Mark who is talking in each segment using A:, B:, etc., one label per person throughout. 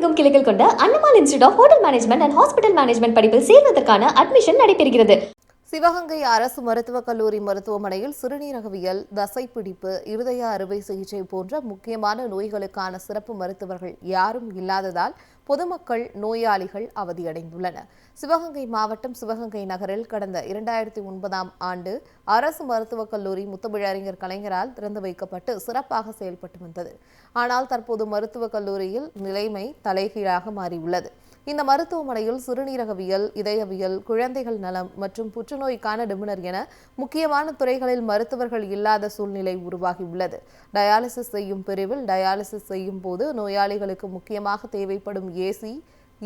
A: தமிழகமெங்கும் கிளைகள் கொண்ட Annamal institute of hotel management and hospital management படிப்பில் சேர்வதற்கான அட்மிஷன் நடைபெறுகிறது.
B: சிவகங்கை அரசு மருத்துவக் கல்லூரி மருத்துவமனையில் சிறுநீரகவியல், தசைப்பிடிப்பு, இருதய அறுவை சிகிச்சை போன்ற முக்கியமான நோய்களுக்கான சிறப்பு மருத்துவர்கள் யாரும் இல்லாததால் பொதுமக்கள், நோயாளிகள் அவதியடைந்துள்ளனர். சிவகங்கை மாவட்டம் சிவகங்கை நகரில் கடந்த 2009ஆம் ஆண்டு அரசு மருத்துவக் கல்லூரி முத்தமிழறிஞர் கலைஞரால் திறந்து வைக்கப்பட்டு சிறப்பாக செயல்பட்டு வந்தது. ஆனால் தற்போது மருத்துவக் கல்லூரியில் நிலைமை தலைகீழாக மாறியுள்ளது. இந்த மருத்துவமனையில் சிறுநீரகவியல், இதயவியல், குழந்தைகள் நலம் மற்றும் புற்றுநோய்க்கான நிபுணர் என முக்கியமான துறைகளில் மருத்துவர்கள் இல்லாத சூழ்நிலை உருவாகியுள்ளது. டயாலிசிஸ் செய்யும் பிரிவில் டயாலிசிஸ் செய்யும் போது நோயாளிகளுக்கு முக்கியமாக தேவைப்படும் ஏசி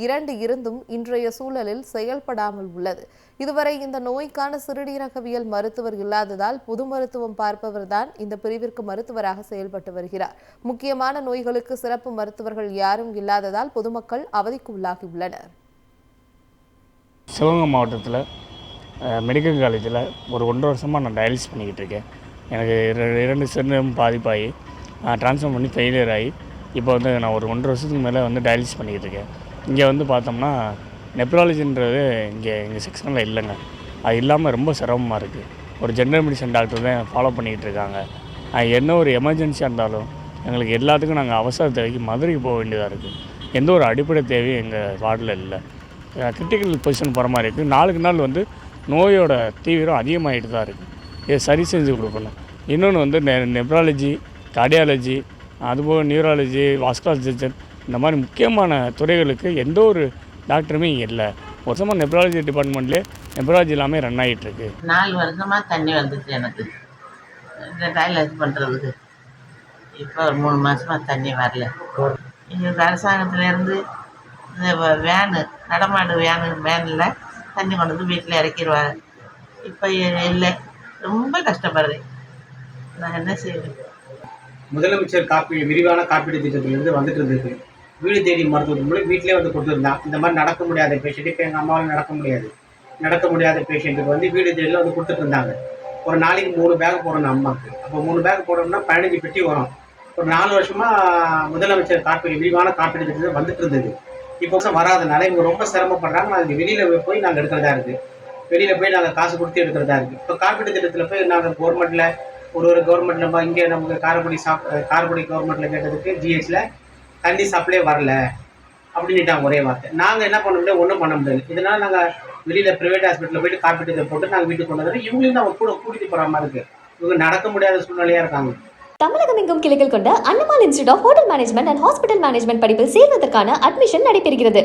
B: 2 இருந்தும் இன்றைய சூழலில் செயல்படாமல் உள்ளது. இதுவரை இந்த நோய்க்கான சிறுநீரகவியல் மருத்துவர் இல்லாததால் பொது மருத்துவம் பார்ப்பவர்தான் இந்த பிரிவிற்கு மருத்துவராக செயல்பட்டு வருகிறார். முக்கியமான நோய்களுக்கு சிறப்பு மருத்துவர்கள் யாரும் இல்லாததால் பொதுமக்கள் அவதிக்கு உள்ளாகியுள்ளனர்.
C: சிவகங்கை மாவட்டத்தில் மெடிக்கல் காலேஜில் ஒரு 1.5 வருஷமாக நான் டயாலிசிஸ் பண்ணிக்கிட்டு இருக்கேன். எனக்கு 2 சிறுநீரகம் பாதிப்பாகி ட்ரான்ஸ்ஃபர் பண்ணி ஃபெயிலியர் ஆகி இப்போ வந்து நான் ஒரு 1.5 வருஷத்துக்கு மேலே வந்து டயாலிசிஸ் பண்ணிக்கிட்டு இருக்கேன். இங்கே வந்து பார்த்தோம்னா நெப்ராலஜின்றது எங்கள் செக்ஷனில் இல்லைங்க. அது இல்லாமல் ரொம்ப சிரமமாக இருக்குது. ஒரு ஜென்ரல் மெடிசன் டாக்டர் தான் ஃபாலோ பண்ணிக்கிட்டு இருக்காங்க. என்ன ஒரு எமர்ஜென்சியாக இருந்தாலும் எங்களுக்கு எல்லாத்துக்கும் நாங்கள் அவசர தேவைக்கு மதுரைக்கு போக வேண்டியதாக இருக்குது. எந்த ஒரு அடிப்படை தேவையும் எங்கள் வார்டில் இல்லை. கிரிட்டிக்கல் பொசிஷன் போகிற மாதிரி இருக்குது. நாளுக்கு நாள் வந்து நோயோட தீவிரம் அதிகமாகிட்டு தான் இருக்குது. இதை சரி செஞ்சு கொடுக்கணும். இன்னொன்று வந்து நெப்ராலஜி, கார்டியாலஜி, அதுபோக நியூராலஜி, வாஸ்குலர் சர்ஜன் இந்த மாதிரி முக்கியமான துறைகளுக்கு எந்த ஒரு டாக்டருமே இல்லை. வருஷமாக நெப்ராலஜி டிபார்ட்மெண்ட்லேயே நெப்ராலஜி எல்லாமே ரன் ஆகிட்டுருக்கு.
D: 4 வருஷமாக தண்ணி வந்துச்சு எனக்கு இந்த டயாலிசிஸ் பண்ணுறதுக்கு. இப்போ ஒரு 3 மாதமாக தண்ணி வரல. எங்களுக்கு அரசாங்கத்துலேருந்து இந்த வேனு நடமாடு வேனில் தண்ணி கொண்டு வந்து வீட்டில் இறக்கிடுவாங்க. இப்போ இல்லை, ரொம்ப கஷ்டப்படுறேன். நான் என்ன செய்வேன்?
E: முதலமைச்சர் விரிவான காப்பீடு திட்டத்திலிருந்து வந்துட்டு இருந்தது. வீடு தேடி மருத்துவத்தின் மூலம் வீட்டிலே வந்து கொடுத்துருந்தான். இந்த மாதிரி நடக்க முடியாத பேஷண்ட், இப்போ எங்கள் அம்மாவால் நடக்க முடியாத பேஷண்ட்டுக்கு வந்து வீடு தேடியில் வந்து கொடுத்துட்டு இருந்தாங்க. ஒரு நாளைக்கு 3 பேக் போடணும் அம்மாவுக்கு. அப்போ 3 பேக் போடணும்னா 15 பெட்டி வரும். ஒரு 4 வருஷமாக முதலமைச்சர் விரிவான காப்பீடு திட்டத்தில் வந்துட்டு இருந்தது. இப்போ வராதனால இவங்க ரொம்ப சிரமப்படுறாங்க. அதுக்கு வெளியில் போய் நாங்கள் எடுக்கிறதா இருக்குது. வெளியில் போய் நாங்கள் காசு கொடுத்து எடுக்கிறதா இருக்குது. இப்போ காப்பீடு திட்டத்தில் போய் நாங்கள் கவர்மெண்ட்டில் ஒரு கவர்மெண்ட் நம்ம இங்கே நமக்கு காரைக்குடி கவர்மெண்ட்டில் கேட்டதுக்கு ஜிஹெச்சில் தண்ணி சப்ளை வரல அப்படின்ட்டாங்க ஒரே வார்த்தை. நாங்கள் என்ன பண்ண முடியாது, ஒன்றும் பண்ண முடியாது. இதனால் நாங்கள் வெளியில் ப்ரைவேட் ஹாஸ்பிட்டலில் போய்ட்டு காப்பீட்டத்தை போட்டு நாங்கள் வீட்டுக்கு கொண்டு வந்தோம். இவங்களையும் நம்ம கூட்டிகிட்டு போகிற மாதிரி இருக்குது. இவங்க நடக்க முடியாத சூழ்நிலையாக இருக்காங்க.
A: தமிழகமெங்கும் கிளைகள் கொண்ட Annamal institute of hotel management and hospital management படிப்பில் சேர்வதற்கான அட்மிஷன் நடைபெறுகிறது.